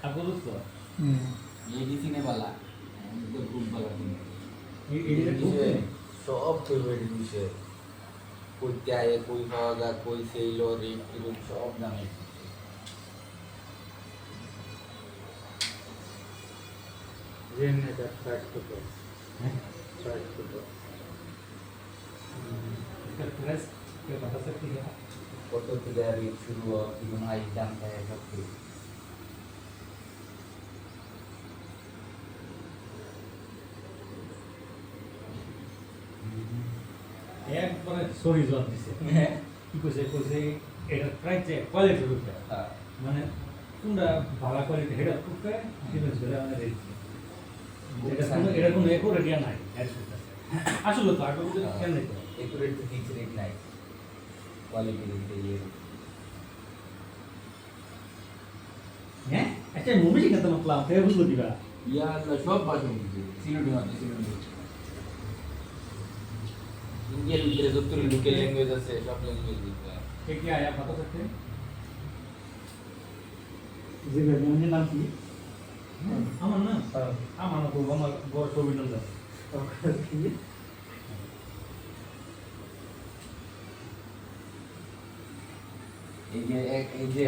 आपको दोस्तों ये किसी ने वाला तो ग्रुप वाला थी ये सब फेवरेट विषय कोई क्या है कोई होगा कोई सेल और रेट की सब दाम है जेन ने का ट्रैक तो ट्रैक तो इसका प्राइस क्या बता सकती है फोटो की गैलरी शुरू हुआ कि हमारी दाम का है सब कुछ একবারে সরি জব দিছে কি কইছে এটা প্রাইস যে কোয়ালিটির উপরে মানে কোনটা ভালো কোয়ালিটি হেড উপরে কিন্তু যেটা আমাদের রেট এটা কোনো একুরেট ইয়া নাই আসলে তো আগে কেন নাই তো एक्यूरेट तो फिक्स रेट नहीं क्वालिटी रेट ये হ্যাঁ আচ্ছা মুভি শিখতে মতলব ফের বুঝলো দিবা या अल्लाह सब बात होगी सिलोडी इंडियन ভিতরে যতগুলো লোকাল ল্যাঙ্গুয়েজ আছে সব ল্যাঙ্গুয়েজ দিতে ये क्या आया बता सकते हैं जी मेरे नाम की আমার না আমার না বলবো আমার বড় অভিনন্দন এই যে